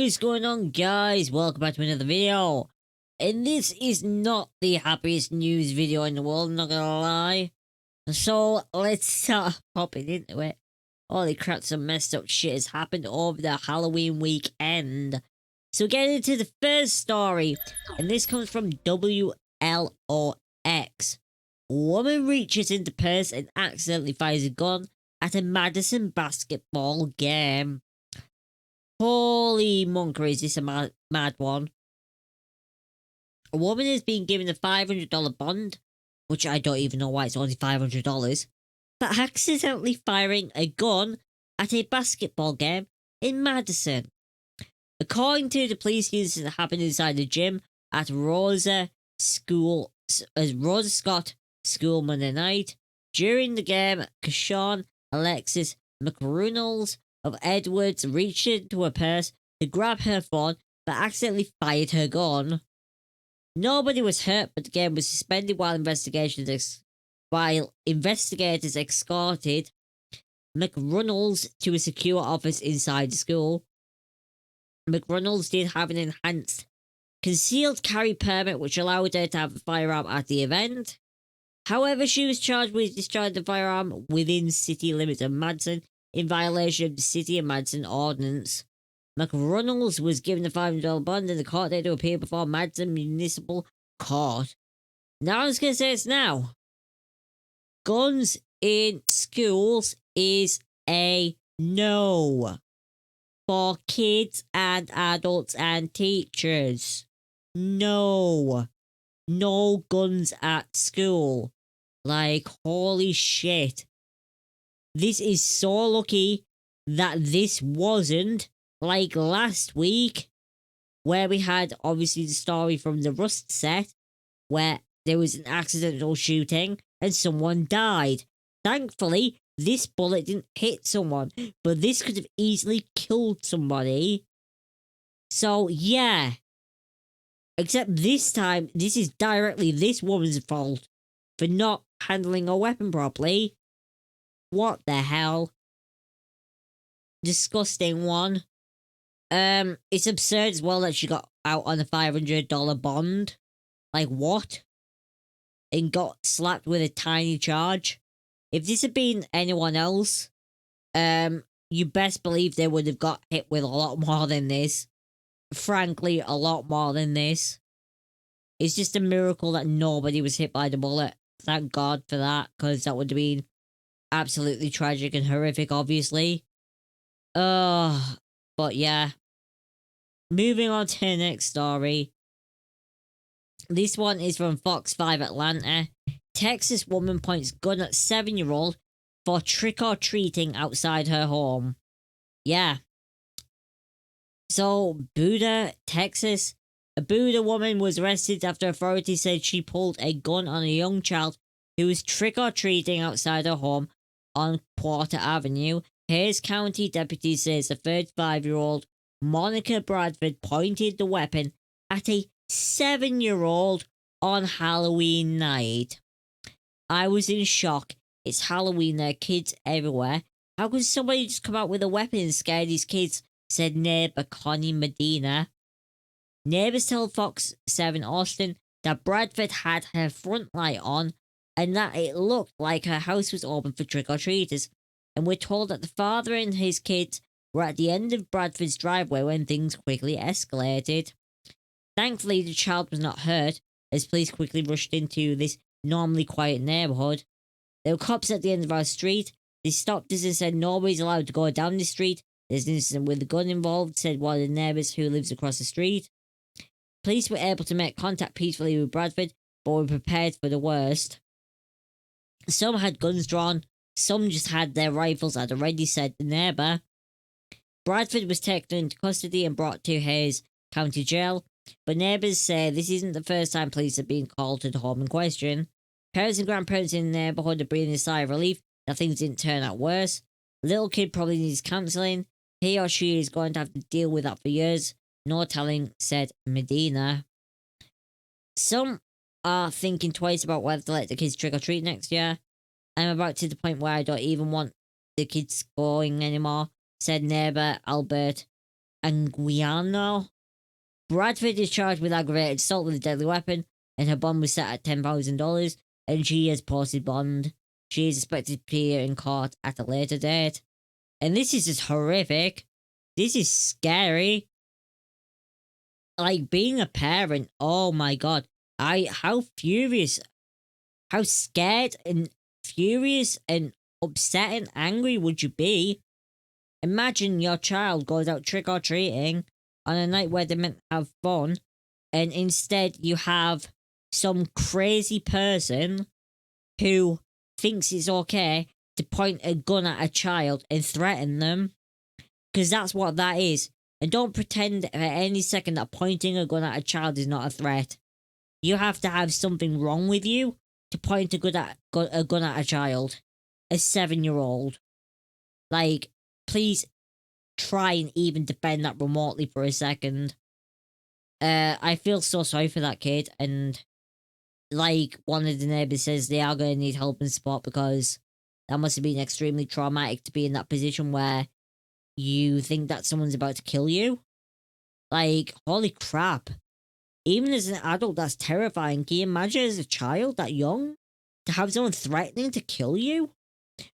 What's going on, guys? Welcome back to another video. And this is not the happiest news video in the world, I'm not gonna lie. So let's start hopping into it. Holy crap, some messed up shit has happened over the Halloween weekend. So getting into the first story, and this comes from WLOX. Woman reaches into purse and accidentally fires a gun at a Madison basketball game. Holy monker, is this a mad one? A woman is being given a $500 bond, which I don't even know why it's only $500, for accidentally firing a gun at a basketball game in Madison. According to the police, the incident happened inside the gym at Rosa Scott School Monday night. During the game, Kashawn Alexis McReynolds of Edwards reached into her purse to grab her phone but accidentally fired her gun. Nobody was hurt, but the game was suspended while investigators escorted McReynolds to a secure office inside the school. McReynolds did have an enhanced concealed carry permit which allowed her to have a firearm at the event. However, she was charged with discharging the firearm within city limits of Madison in violation of the City of Madison Ordinance. McReynolds was given a $500 bond and the court date to appear before Madison Municipal Court. Now I'm just going to say this now. Guns in schools is a no. For kids and adults and teachers. No. No guns at school. Like, holy shit. This is so lucky that this wasn't like last week, where we had obviously the story from the Rust set, where there was an accidental shooting and someone died. Thankfully, this bullet didn't hit someone, but this could have easily killed somebody. So, yeah. Except this time, this is directly this woman's fault for not handling a weapon properly. What the hell? Disgusting one. It's absurd as well that she got out on a $500 bond. Like, what? And got slapped with a tiny charge. If this had been anyone else, you best believe they would have got hit with a lot more than this. Frankly, a lot more than this. It's just a miracle that nobody was hit by the bullet. Thank God for that, because that would have been absolutely tragic and horrific, obviously. But yeah. Moving on to the next story. This one is from Fox 5 Atlanta. Texas woman points gun at 7-year-old for trick-or-treating outside her home. Yeah. So, Buda, Texas. A Buda woman was arrested after authorities said she pulled a gun on a young child who was trick-or-treating outside her home on Porter Avenue. Hayes County deputy says the 35-year-old Monica Bradford pointed the weapon at a 7-year-old on Halloween night. I was in shock. It's Halloween, there are kids everywhere. How could somebody just come out with a weapon and scare these kids? Said neighbor Connie Medina. Neighbors tell Fox 7 Austin that Bradford had her front light on and that it looked like her house was open for trick-or-treaters. And we're told that the father and his kids were at the end of Bradford's driveway when things quickly escalated. Thankfully, the child was not hurt, as police quickly rushed into this normally quiet neighborhood. There were cops at the end of our street. They stopped us and said nobody's allowed to go down the street. There's an incident with a gun involved, said one of the neighbors who lives across the street. Police were able to make contact peacefully with Bradford, but were prepared for the worst. Some had guns drawn. Some just had their rifles at the ready, said the neighbor. Bradford was taken into custody and brought to Hayes County Jail, but neighbors say this isn't the first time police have been called to the home in question. Parents and grandparents in the neighborhood are breathing a sigh of relief that things didn't turn out worse. Little kid probably needs counseling. He or she is going to have to deal with that for years. No telling, said Medina. Some are thinking twice about whether to let the kids trick-or-treat next year. I'm about to the point where I don't even want the kids going anymore, said neighbor Albert Anguiano. Bradford is charged with aggravated assault with a deadly weapon, and her bond was set at $10,000, and she has posted bond. She is expected to appear in court at a later date. And this is just horrific. This is scary. Like, being a parent, oh my god. How furious, how scared and furious and upset and angry would you be? Imagine your child goes out trick-or-treating on a night where they're meant to have fun, and instead you have some crazy person who thinks it's okay to point a gun at a child and threaten them. Because that's what that is. And don't pretend for any second that pointing a gun at a child is not a threat. You have to have something wrong with you to point a gun at a child. A 7-year-old. Like, please try and even defend that remotely for a second. I feel so sorry for that kid, and like one of the neighbors says, they are going to need help and support, because that must have been extremely traumatic to be in that position where you think that someone's about to kill you. Like, holy crap. Even as an adult, that's terrifying. Can you imagine as a child that young to have someone threatening to kill you,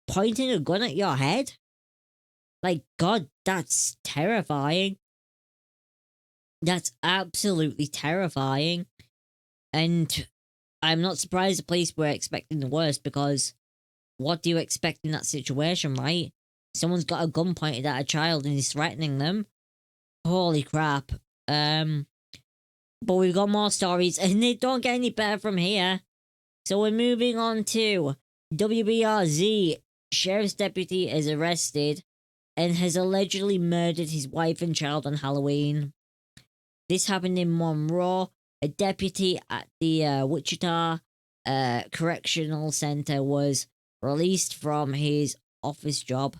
pointing a gun at your head? Like, god, that's terrifying. That's absolutely terrifying. And I'm not surprised the police were expecting the worst, because what do you expect in that situation, right? Someone's got a gun pointed at a child and is threatening them. Holy crap. But we've got more stories, and they don't get any better from here. So we're moving on to WBRZ. Sheriff's deputy is arrested and has allegedly murdered his wife and child on Halloween. This happened in Monroe. A deputy at the Wichita Correctional Center was released from his job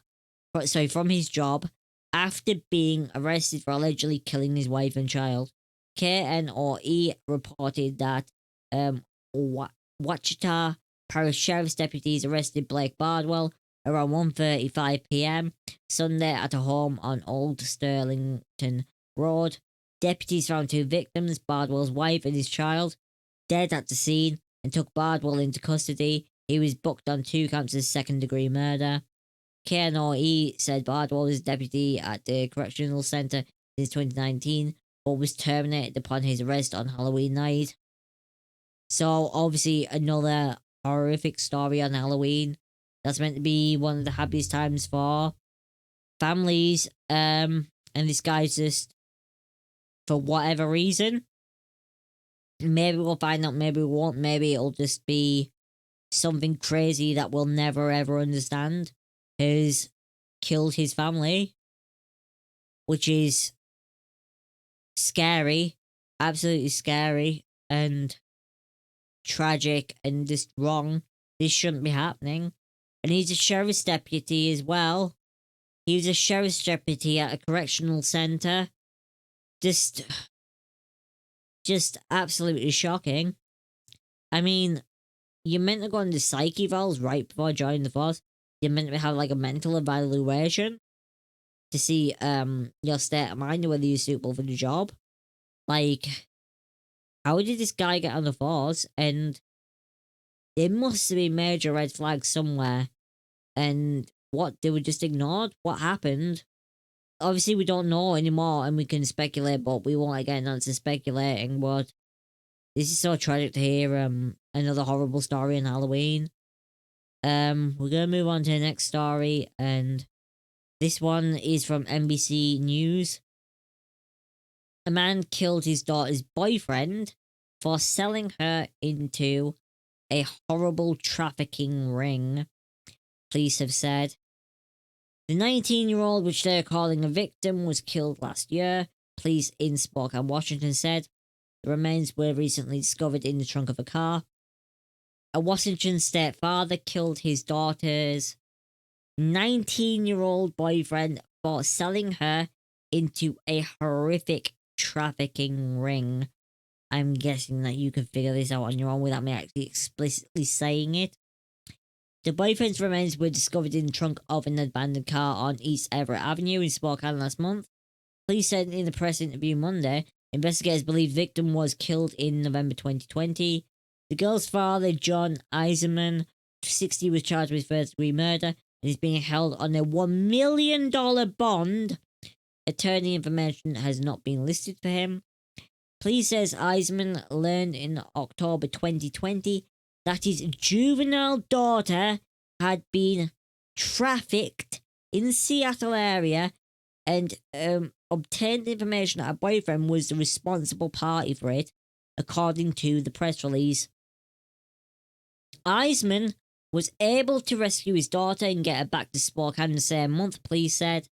after being arrested for allegedly killing his wife and child. KNOE reported that Wichita Parish Sheriff's deputies arrested Blake Bardwell around 1:35 p.m. Sunday at a home on Old Sterlington Road. Deputies found 2 victims, Bardwell's wife and his child, dead at the scene, and took Bardwell into custody. He was booked on 2 counts of second-degree murder. KNOE said Bardwell was deputy at the correctional centre since 2019, but was terminated upon his arrest on Halloween night. So, obviously, another horrific story on Halloween. That's meant to be one of the happiest times for families. And this guy's just, for whatever reason, maybe we'll find out, maybe we won't, maybe it'll just be something crazy that we'll never ever understand, has killed his family, which is scary, absolutely scary, and tragic, and just wrong. This shouldn't be happening. And he's a sheriff's deputy as well. He was a sheriff's deputy at a correctional centre. Just absolutely shocking. I mean, you're meant to go into psych evals right before joining the force. You're meant to have like a mental evaluation to see your state of mind, whether you're suitable for the job. Like, how did this guy get on the force? And there must have been major red flags somewhere. And what, they were just ignored? What happened? Obviously, we don't know anymore, and we can speculate, but we won't get into speculating. But this is so tragic to hear. Another horrible story on Halloween. We're gonna move on to the next story, and this one is from NBC News. A man killed his daughter's boyfriend for selling her into a horrible trafficking ring, police have said. The 19-year-old, which they're calling a victim, was killed last year, police in Spokane, Washington said. The remains were recently discovered in the trunk of a car. A Washington state father killed his daughter's 19-year-old boyfriend for selling her into a horrific trafficking ring. I'm guessing that you can figure this out on your own without me actually explicitly saying it. The boyfriend's remains were discovered in the trunk of an abandoned car on East Everett Avenue in Spokane last month. Police said in the press interview Monday, investigators believe the victim was killed in November 2020. The girl's father, John Eisenman, 60, was charged with first-degree murder and is being held on a $1 million bond. Attorney information has not been listed for him. Police says Eisenman learned in October 2020 that his juvenile daughter had been trafficked in the Seattle area and obtained information that her boyfriend was the responsible party for it, according to the press release. Eisman was able to rescue his daughter and get her back to Spokane the same month, police said.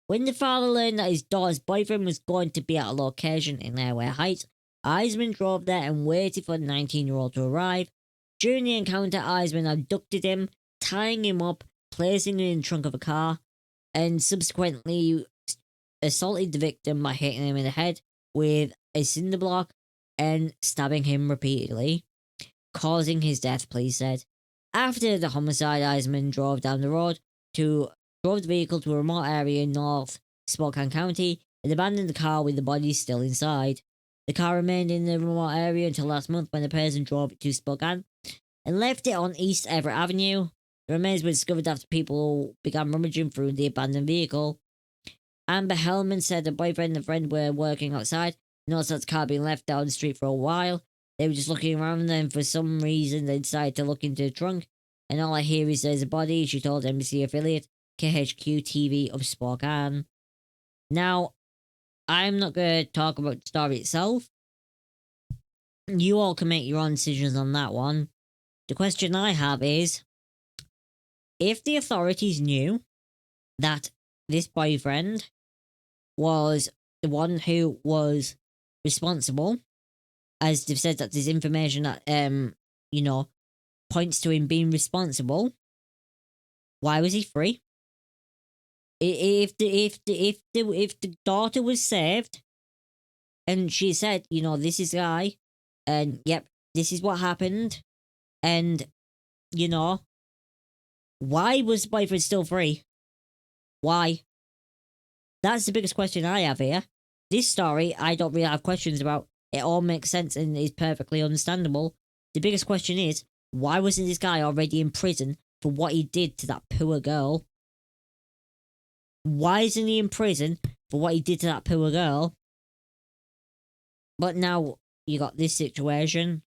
When the father learned that his daughter's boyfriend was going to be at a location in Airway Heights, Eisman drove there and waited for the 19-year-old to arrive. During the encounter, Eisman abducted him, tying him up, placing him in the trunk of a car, and subsequently assaulted the victim by hitting him in the head with a cinder block and stabbing him repeatedly, causing his death, police said. After the homicide, Eisman drove the vehicle to a remote area in North Spokane County and abandoned the car with the body still inside. The car remained in the remote area until last month when the person drove it to Spokane and left it on East Everett Avenue. The remains were discovered after people began rummaging through the abandoned vehicle. Amber Hellman said her boyfriend and friend were working outside, noticed that the car being left down the street for a while. They were just looking around and then for some reason they decided to look into the trunk. And all I hear is there's a body, she told NBC affiliate KHQ TV of Spokane. Now, I'm not going to talk about the story itself. You all can make your own decisions on that one. The question I have is, if the authorities knew that this boyfriend was the one who was responsible, as they've said that there's information that, points to him being responsible, why was he free? If the daughter was saved, and she said, this is the guy, and yep, this is what happened, and why was the boyfriend still free? Why? That's the biggest question I have here. This story, I don't really have questions about. It all makes sense and is perfectly understandable. The biggest question is, why wasn't this guy already in prison for what he did to that poor girl? Why isn't he in prison for what he did to that poor girl? But now you got this situation.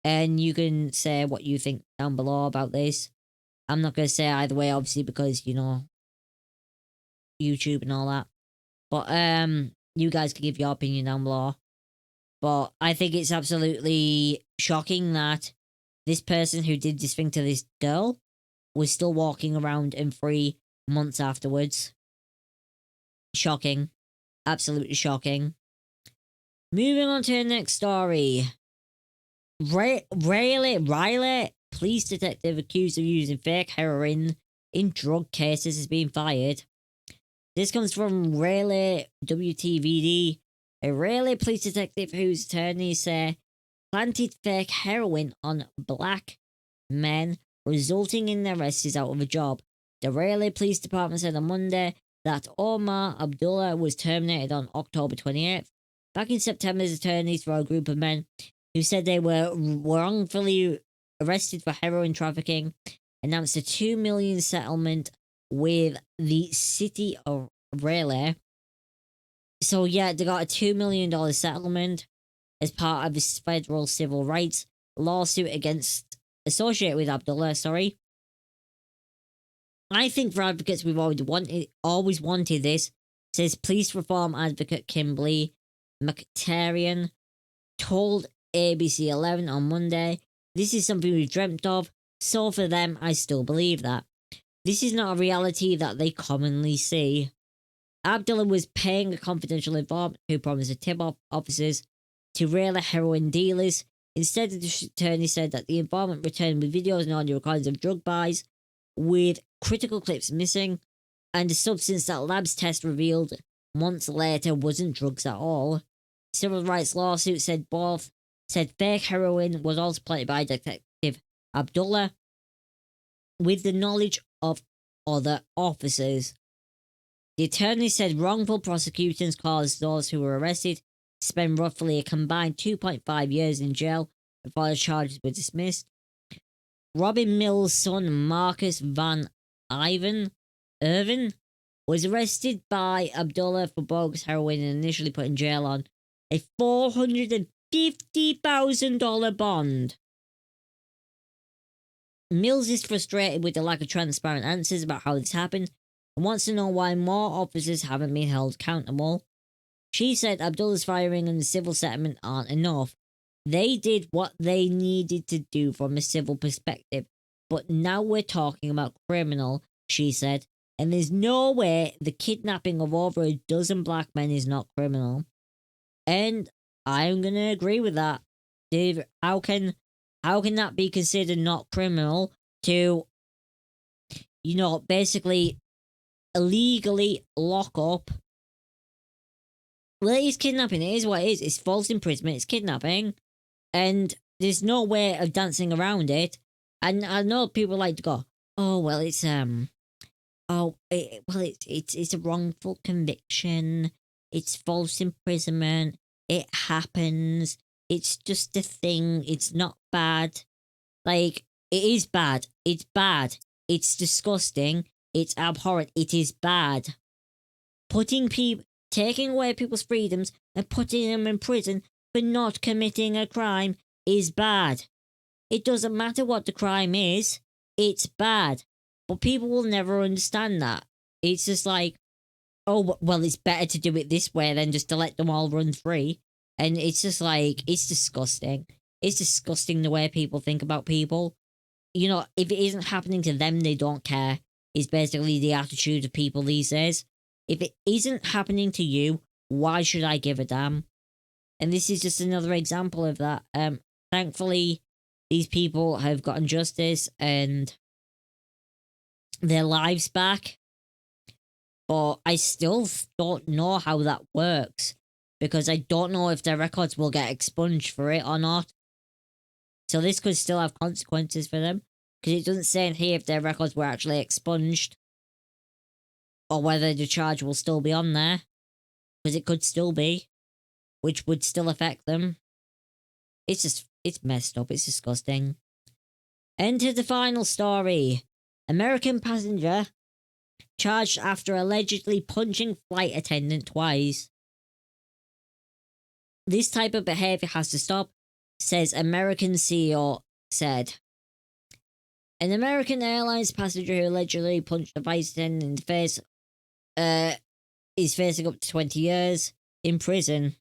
And you can say what you think down below about this. I'm not going to say either way, obviously, because, YouTube and all that. But, you guys can give your opinion down below. But I think it's absolutely shocking that this person who did this thing to this girl was still walking around and free months afterwards. Shocking. Absolutely shocking. Moving on to the next story. Riley, police detective accused of using fake heroin in drug cases, is being fired. This comes from Raleigh WTVD. A Raleigh police detective whose attorneys say planted fake heroin on black men, resulting in their arrest, is out of a job. The Raleigh Police Department said on Monday that Omar Abdullah was terminated on October 28th. Back in September, his attorneys for a group of men who said they were wrongfully arrested for heroin trafficking announced a $2 million settlement with the city of Raleigh. So yeah, they got a $2 million settlement as part of this federal civil rights lawsuit associated with Abdullah, I think for advocates, we've always wanted this, says police reform advocate Kimberly McTarian told ABC 11 on Monday. This is something we've dreamt of, so for them, I still believe that. This is not a reality that they commonly see. Abdullah was paying a confidential informant who promised to tip off officers to Raleigh heroin dealers. Instead, the district attorney said that the informant returned with videos and audio recordings of drug buys, with critical clips missing, and a substance that labs test revealed months later wasn't drugs at all. Civil rights lawsuit said fake heroin was also planted by Detective Abdullah with the knowledge of other officers. The attorney said wrongful prosecutions caused those who were arrested to spend roughly a combined 2.5 years in jail before the charges were dismissed. Robin Mills' son, Marcus Van Irvin, was arrested by Abdullah for bogus heroin and initially put in jail on a $450,000 bond. Mills is frustrated with the lack of transparent answers about how this happened and wants to know why more officers haven't been held accountable. She said Abdullah's firing and the civil settlement aren't enough. They did what they needed to do from a civil perspective, but now we're talking about criminal, she said, and there's no way the kidnapping of over a dozen black men is not criminal. And I'm going to agree with that. Dave, how can that be considered not criminal to, basically illegally lock up? Well, it is kidnapping. It is what it is. It's false imprisonment. It's kidnapping. And there's no way of dancing around it. And I know people like to go, oh, well, it's a wrongful conviction. It's false imprisonment. It happens. It's just a thing. It's not bad. Like, it is bad. It's bad. It's disgusting. It's abhorrent. It is bad. Taking away people's freedoms and putting them in prison for not committing a crime is bad. It doesn't matter what the crime is. It's bad. But people will never understand that. It's just like, oh, well, it's better to do it this way than just to let them all run free. And it's just like, it's disgusting. It's disgusting the way people think about people. If it isn't happening to them, they don't care, is basically the attitude of people these days. If it isn't happening to you, why should I give a damn? And this is just another example of that. Thankfully, these people have gotten justice and their lives back. But I still don't know how that works, because I don't know if their records will get expunged for it or not. So this could still have consequences for them, because it doesn't say in here if their records were actually expunged or whether the charge will still be on there, because it could still be, which would still affect them. It's messed up. It's disgusting. Enter the final story. American passenger charged after allegedly punching flight attendant twice. This type of behavior has to stop, says American CEO said. An American Airlines passenger who allegedly punched a flight attendant in the face is facing up to 20 years in prison.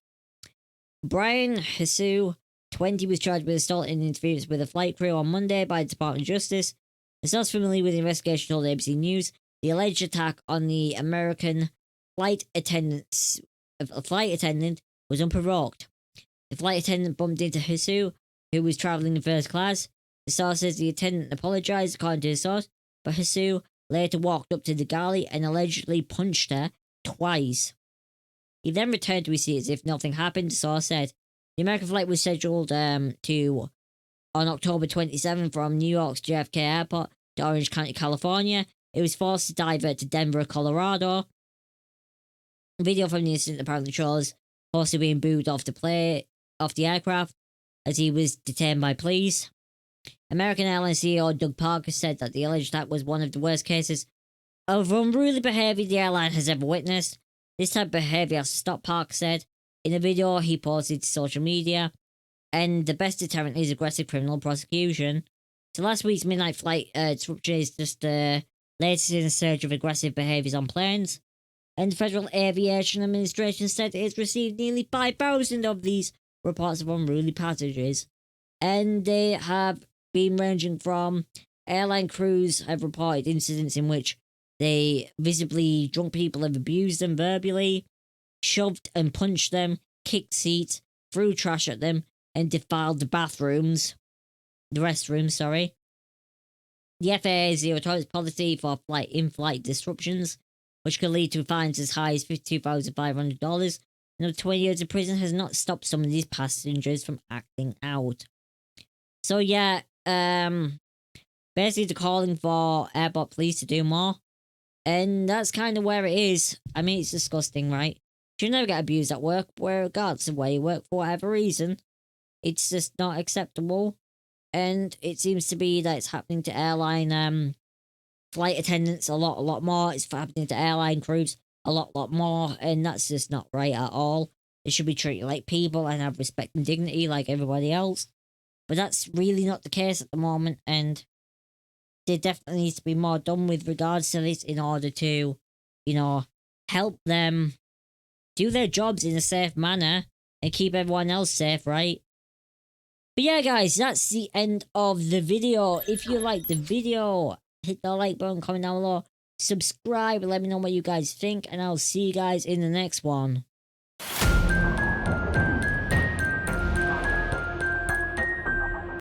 Brian Hsu, 20, was charged with assault and interference with a flight crew on Monday by the Department of Justice. The source familiar with the investigation told ABC News the alleged attack on the American flight attendant was unprovoked. The flight attendant bumped into Hsu, who was travelling in first class. The source says the attendant apologised, according to the source, but Hsu later walked up to the galley and allegedly punched her twice. He then returned to his seat as if nothing happened, the source said. The American flight was scheduled on October 27 from New York's JFK Airport to Orange County, California. It was forced to divert to Denver, Colorado. Video from the incident apparently shows Horsey being booed off the aircraft as he was detained by police. American Airlines CEO Doug Parker said that the alleged attack was one of the worst cases of unruly behaviour the airline has ever witnessed. This type of behaviour has to stop, Parker said. In a video he posted to social media, and the best deterrent is aggressive criminal prosecution. So last week's midnight flight disruption is just latest in a surge of aggressive behaviours on planes. And the Federal Aviation Administration said it has received nearly 5,000 of these reports of unruly passengers. And they have been ranging from airline crews have reported incidents in which they visibly drunk people have abused them verbally, shoved and punched them, kicked seats, threw trash at them, and defiled the restrooms, sorry. The FAA is the authority's policy for in-flight disruptions, which could lead to fines as high as $52,500, and up to 20 years in prison, has not stopped some of these passengers from acting out. So yeah, basically they're calling for airport police to do more. And that's kind of where it is. I mean, it's disgusting, right? You never get abused at work, regardless of where you work for whatever reason. It's just not acceptable. And it seems to be that it's happening to airline flight attendants a lot more. It's happening to airline crews a lot more. And that's just not right at all. They should be treated like people and have respect and dignity like everybody else. But that's really not the case at the moment. And there definitely needs to be more done with regards to this in order to, help them do their jobs in a safe manner and keep everyone else safe, right? But yeah, guys, that's the end of the video. If you like the video, hit the like button, comment down below, subscribe, let me know what you guys think, and I'll see you guys in the next one.